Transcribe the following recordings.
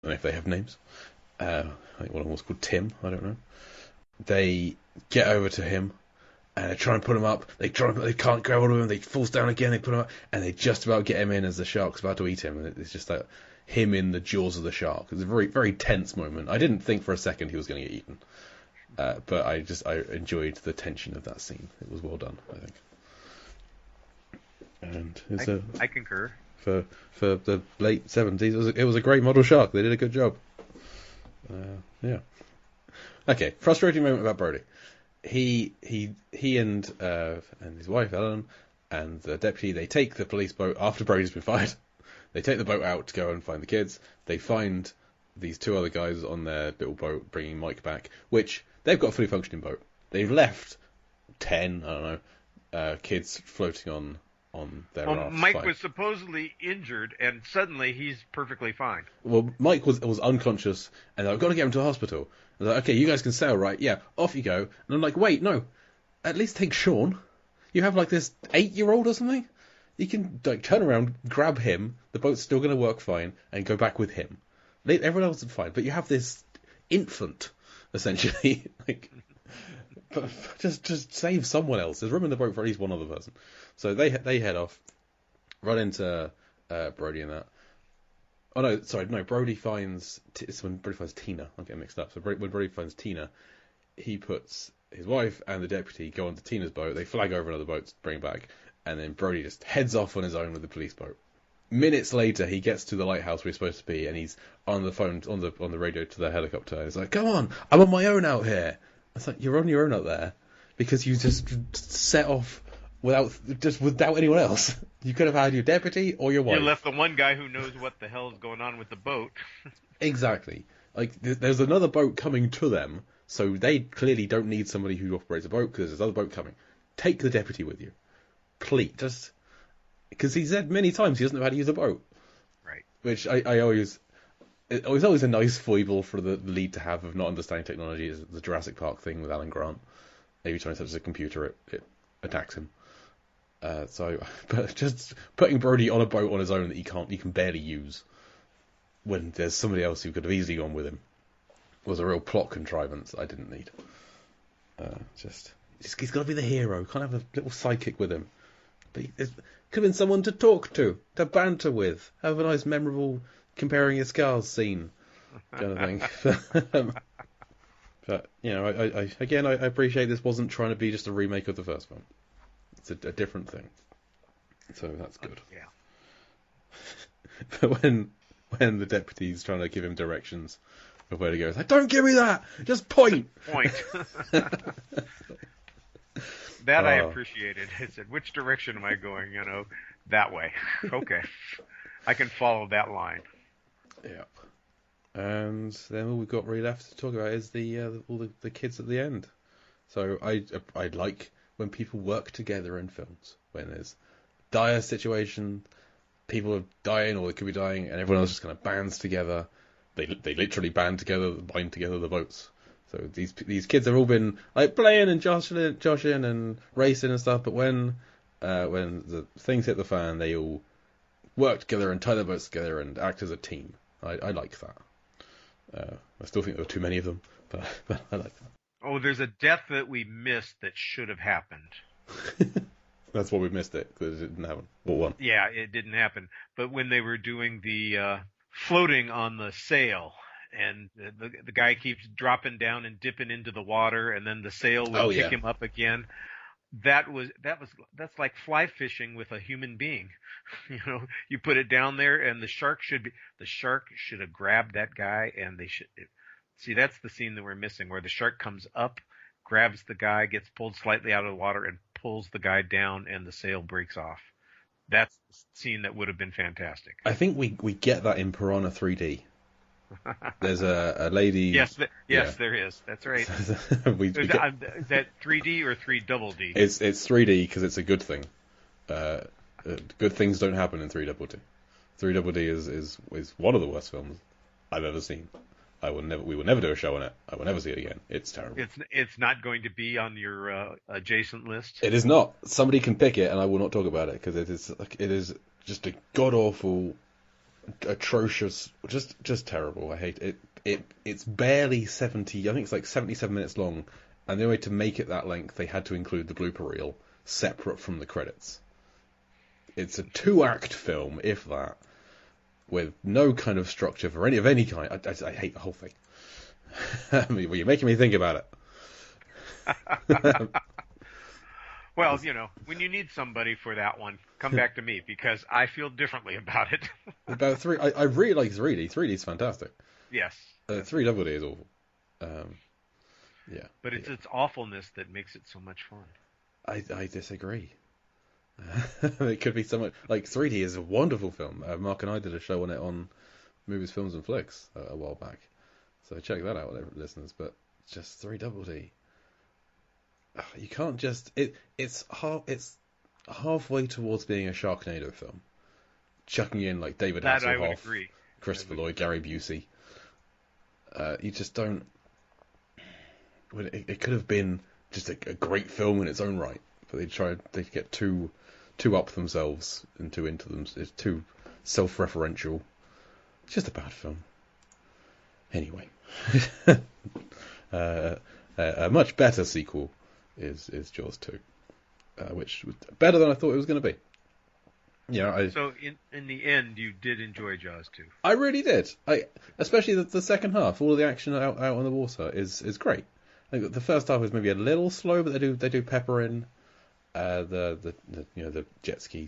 don't know if they have names. I think one of them was called Tim. I don't know. They get over to him and they try and put him up. They can't grab hold of him. They falls down again. They put him up and they just about get him in as the shark's about to eat him. And it's just like him in the jaws of the shark. It's a very, very tense moment. I didn't think for a second he was going to get eaten, but I enjoyed the tension of that scene. It was well done, I think. And I concur. For the late 70s, it was a great model shark. They did a good job. Yeah. Okay, frustrating moment about Brody. He and his wife Ellen and the deputy, they take the police boat after Brody's been fired. They take the boat out to go and find the kids. They find these two other guys on their little boat bringing Mike back, which they've got a fully functioning boat. They've left 10, I don't know, kids floating on their raft. Mike fine. was supposedly injured, and suddenly he's perfectly fine. Well, Mike was unconscious, and I've got to get him to the hospital. I was like, okay, you guys can sail, right? Yeah, off you go. And I'm like, wait, no, at least take Sean. You have like this 8-year-old or something. You can like turn around, grab him. The boat's still going to work fine, and go back with him. Everyone else is fine, but you have this infant essentially. Like, but just save someone else. There's room in the boat for at least one other person. So they head off, run into Brody and that. Oh no, sorry, no. Brody finds it's when Brody finds Tina. I'm getting mixed up. So when Brody finds Tina, he puts his wife and the deputy go onto Tina's boat. They flag over another boat to bring back, and then Brody just heads off on his own with the police boat. Minutes later, he gets to the lighthouse where he's supposed to be, and he's on the phone on the radio to the helicopter. And he's like, "Come on, I'm on my own out here." It's like, you're on your own out there because you just set off without anyone else. You could have had your deputy or your wife. You left the one guy who knows what the hell is going on with the boat. Exactly. Like, there's another boat coming to them, so they clearly don't need somebody who operates a boat because there's another boat coming. Take the deputy with you. Please. Just... Because he said many times he doesn't know how to use a boat. Right. Which I always... It was always a nice foible for the lead to have of not understanding technology. Is the Jurassic Park thing with Alan Grant. Every time he touches a computer, it attacks him. But just putting Brody on a boat on his own that he can barely use, when there's somebody else who could have easily gone with him, was a real plot contrivance I didn't need. He's got to be the hero. Can't have a little sidekick with him. But could have been someone to talk to banter with, have a nice memorable comparing your scars scene kind of thing. But you know, I appreciate this wasn't trying to be just a remake of the first film. It's a different thing, so that's good. Yeah. But when the deputy's trying to give him directions of where to go, it's like, don't give me that, just point. That I appreciated. I said, which direction am I going? You know, that way. Okay, I can follow that line. Yeah. And then all we've got really left to talk about is all the kids at the end. So I like when people work together in films, when there's dire situation, people are dying or they could be dying, and everyone else just kind of bands together. They literally bind together the boats. So these kids have all been like playing and joshing and racing and stuff, but when the things hit the fan, they all work together and tie their boats together and act as a team. I like that. I still think there were too many of them, but I like that. Oh, there's a death that we missed that should have happened. That's why we missed it, because it didn't happen. What one? Yeah, it didn't happen. But when they were doing the floating on the sail, and the guy keeps dropping down and dipping into the water, and then the sail would pick him up again. That's like fly fishing with a human being. You know, you put it down there, and the shark should have grabbed that guy, and see, that's the scene that we're missing, where the shark comes up, grabs the guy, gets pulled slightly out of the water, and pulls the guy down, and the sail breaks off. That's the scene that would have been fantastic. I think we get that in Piranha 3D. There's a lady. Yes, there is. That's right. Is that 3D or 3 double D? It's 3D because it's a good thing. Good things don't happen in 3 double D. 3 double D is one of the worst films I've ever seen. We will never do a show on it. I will never see it again. It's terrible. It's not going to be on your adjacent list. It is not. Somebody can pick it, and I will not talk about it because it is just a god awful atrocious, just terrible. I hate it. It's barely 70. I think it's like 77 minutes long, and the only way to make it that length, they had to include the blooper reel separate from the credits. It's a 2-act film, if that, with no kind of structure for any kind. I hate the whole thing. I mean, well, you're making me think about it. Well, when you need somebody for that one, come back to me, because I feel differently about it. About 3, I really like 3D. 3D is fantastic. Yes. 3 Double D is awful. Yeah. But it's its awfulness that makes it so much fun. I disagree. It could be so much. Like, 3D is a wonderful film. Mark and I did a show on it on Movies, Films and Flicks a while back. So check that out, listeners. But just 3 Double D. You can't just... It's halfway towards being a Sharknado film. Chucking in, like, David Hasselhoff, I would agree. Christopher Lloyd, Gary Busey. You just don't... It could have been just a great film in its own right, but they get too up themselves and too into them. It's too self-referential. It's just a bad film. Anyway, a much better sequel is Jaws 2, which was better than I thought it was going to be. So in the end, you did enjoy Jaws 2. I really did. Especially the second half. All of the action out on the water is great. Like, the first half was maybe a little slow, but they do pepper in the jet ski,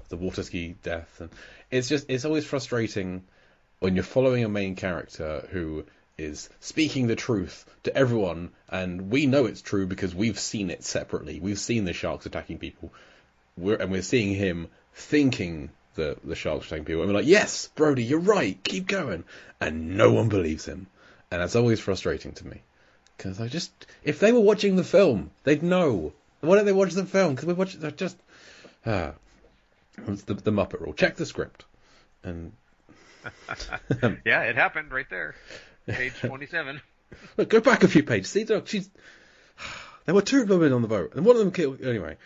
the water ski death, and it's always frustrating when you're following a main character who is speaking the truth to everyone, and we know it's true because we've seen it separately. We've seen the sharks attacking people, we're seeing him thinking the sharks attacking people, and we're like, yes, Brody, you're right, keep going, and no one believes him, and that's always frustrating to me. Because if they were watching the film, they'd know. Why don't they watch the film? Because we watch it, just... It's the Muppet rule. Check the script. And yeah, it happened right there. Page 27. Look, go back a few pages. See, look, there were 2 women on the boat, and one of them killed... Anyway,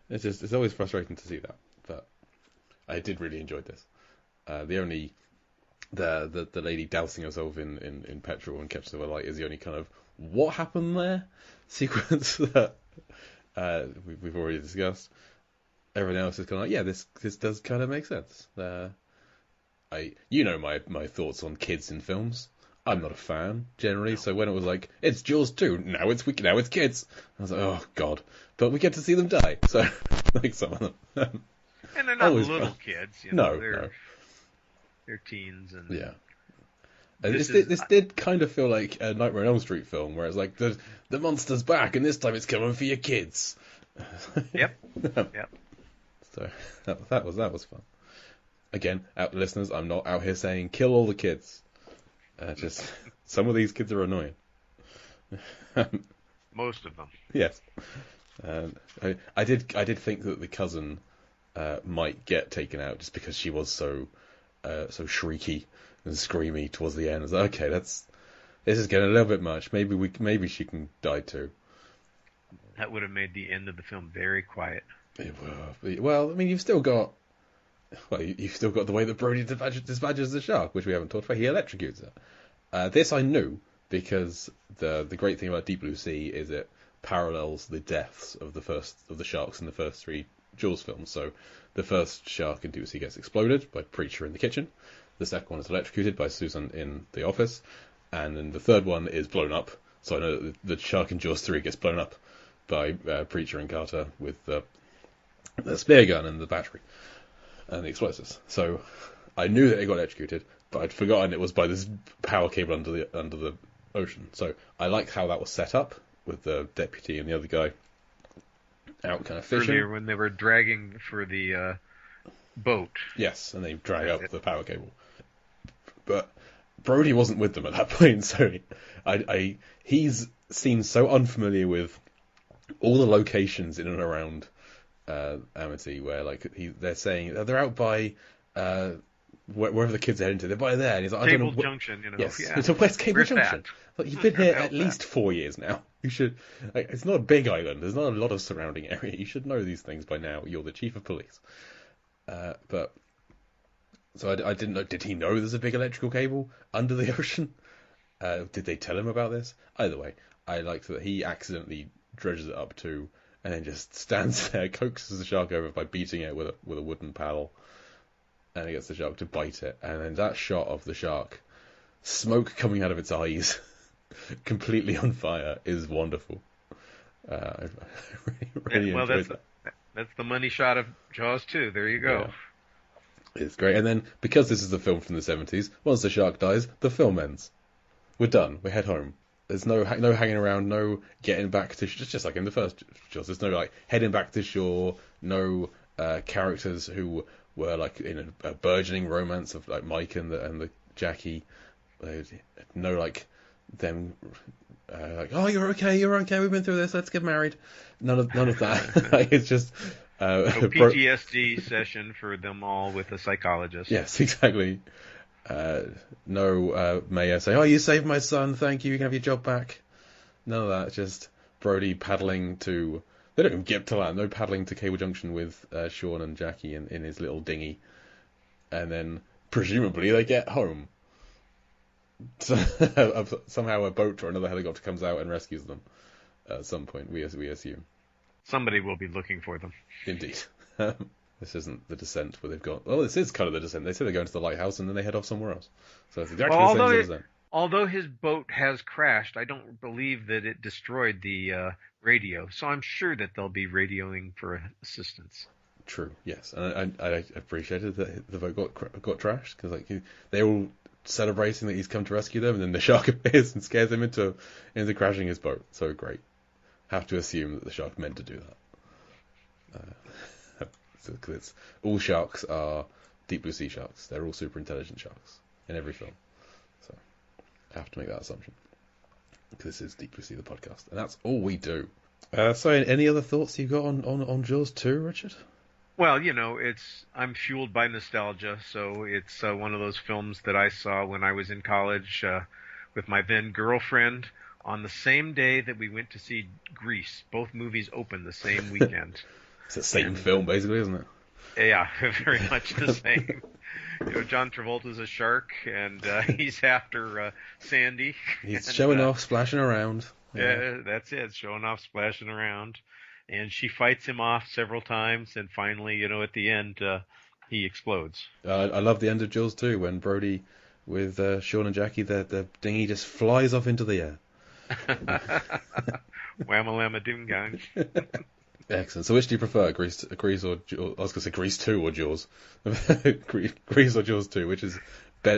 it's always frustrating to see that. But I did really enjoy this. The lady dousing herself in petrol and catches the light is the only kind of what happened there sequence that we've already discussed. Everyone else is kind of like, yeah, this does kind of make sense. My thoughts on kids in films. I'm not a fan generally, so when it was like it's Jaws 2, now it's kids, I was like, oh god, but we get to see them die. So like some of them, and they're not little kids. No. They're teens, and yeah. This did kind of feel like a Nightmare on Elm Street film, where it's like the monster's back, and this time it's coming for your kids. Yep. So that was fun. Again, listeners, I'm not out here saying kill all the kids. Just some of these kids are annoying. Most of them. Yes. I did think that the cousin might get taken out just because she was so shrieky and screamy towards the end. I was like, okay, this is getting a little bit much. Maybe she can die too. That would have made the end of the film very quiet. Well, I mean, you've still got the way that Brody dispatches the shark, which we haven't talked about. He electrocutes it. This I knew because the great thing about Deep Blue Sea is it parallels the deaths of the sharks in the first 3 Jaws films. So the first shark in Deep Blue Sea gets exploded by Preacher in the kitchen. The second one is electrocuted by Susan in the office, and then the third one is blown up. So I know that the shark in Jaws 3 gets blown up by Preacher and Carter with the spear gun and the battery and the explosives. So I knew that it got electrocuted, but I'd forgotten it was by this power cable under the ocean. So I liked how that was set up with the deputy and the other guy out kind of fishing. Earlier when they were dragging for the boat. Yes, and they drag out the power cable. But Brody wasn't with them at that point, so he's seemed so unfamiliar with all the locations in and around Amity, where they're saying they're out by wherever the kids are heading to. They're by there, and he's like, Cable I don't know. Junction, Yes, yeah. it's a West Cable Where's Junction. Like, you've been here at least 4 years now. You should. It's not a big island. There's not a lot of surrounding area. You should know these things by now. You're the chief of police. But So I didn't know. Did he know there's a big electrical cable under the ocean? Did they tell him about this? Either way, I liked that he accidentally dredges it up too, and then just stands there, coaxes the shark over by beating it with a wooden paddle, and he gets the shark to bite it. And then that shot of the shark, smoke coming out of its eyes, completely on fire, is wonderful. I really enjoyed that. That's the money shot of Jaws 2. There you go. Yeah. It's great. And then, because this is a film from the 70s, once the shark dies, the film ends. We're done. We head home. There's no hanging around, no getting back to... Just like in the first Jaws, there's no, like, heading back to shore, no characters who were, like, in a burgeoning romance of, like, Mike and the Jackie. No, like, them... like, oh, you're okay, we've been through this, let's get married. None of that. It's just... a PTSD session for them all with a psychologist. Yes, exactly. No mayor saying, oh, you saved my son, thank you, you can have your job back. None of that, just Brody paddling to... They don't even get to land, no paddling to Cable Junction with Sean and Jackie in his little dinghy. And then, presumably, they get home. So, somehow a boat or another helicopter comes out and rescues them at some point, we assume. Somebody will be looking for them. Indeed. This isn't the Descent where they've got... Well, this is kind of the Descent. They say they're going to the lighthouse and then they head off somewhere else. So it's exactly the same as the Descent. Although his boat has crashed, I don't believe that it destroyed the radio. So I'm sure that they'll be radioing for assistance. True, yes. And I appreciated that the boat got trashed, because like they're all celebrating that he's come to rescue them, and then the shark appears and scares him into crashing his boat. So great. Have to assume that the shark meant to do that. Because all sharks are deep blue sea sharks. They're all super intelligent sharks in every film. So I have to make that assumption. Because this is Deep Blue Sea, the podcast. And that's all we do. So any other thoughts you've got on Jaws 2, Richard? Well, I'm fueled by nostalgia, so it's one of those films that I saw when I was in college with my then girlfriend on the same day that we went to see Grease. Both movies opened the same weekend. It's the same film, basically, isn't it? Yeah, very much the same. John Travolta's a shark, and he's after Sandy. He's showing off, splashing around. Yeah, that's it, showing off, splashing around. And she fights him off several times, and finally, at the end, he explodes. I love the end of Jaws 2, when Brody, with Sean and Jackie, the dinghy just flies off into the air. Whamma-lamma doom-gang. Excellent. So which do you prefer, Grease or Jaws? I was going to say Grease 2 or Jaws. Grease or Jaws 2, which is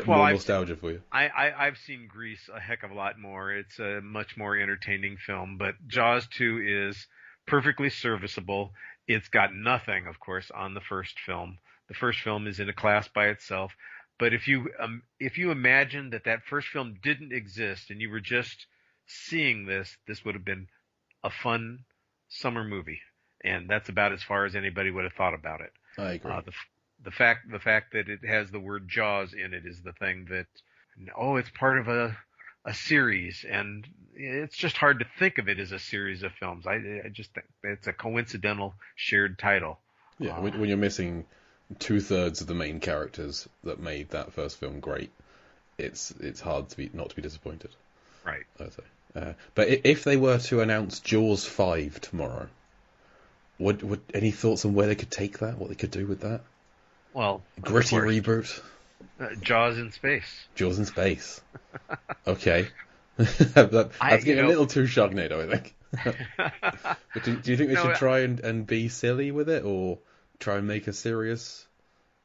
more nostalgia for you? I've seen Grease a heck of a lot more. It's a much more entertaining film, but Jaws 2 is perfectly serviceable. It's got nothing, of course, on the first film. The first film is in a class by itself. But if you imagine that first film didn't exist and you were just seeing this would have been a fun summer movie. And that's about as far as anybody would have thought about it. I agree. The fact that it has the word Jaws in it is the thing that, it's part of a series, and it's just hard to think of it as a series of films. I just think it's a coincidental shared title. Yeah, when you're missing 2/3 of the main characters that made that first film great, it's hard not to be disappointed. Right. I'd say. But if they were to announce Jaws 5 tomorrow, would any thoughts on where they could take that? What they could do with that? Well, gritty reboot. Jaws in space. Jaws in space. Okay. That's getting a little too Sharknado, I think. But do you think they should try and be silly with it, or try and make a serious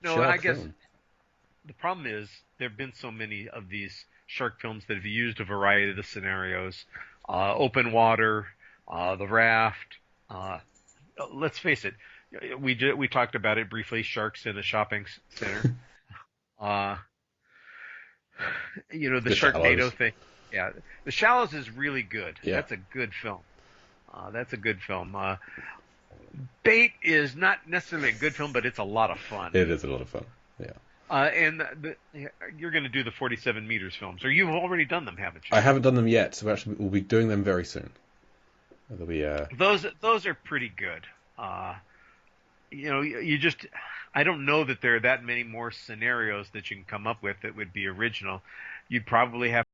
shark film? The problem is there have been so many of these shark films that have used a variety of the scenarios. Open water, the raft. Let's face it, we talked about it briefly. Sharks in a shopping center. The Sharknado thing. Yeah, The Shallows is really good. Yeah. That's a good film. Bait is not necessarily a good film, but it's a lot of fun. It is a lot of fun. Yeah. And you're going to do the 47 meters films, or you've already done them, haven't you? I haven't done them yet, so we'll be doing them very soon. They'll be those are pretty good. You just I don't know that there are that many more scenarios that you can come up with that would be original. You'd probably have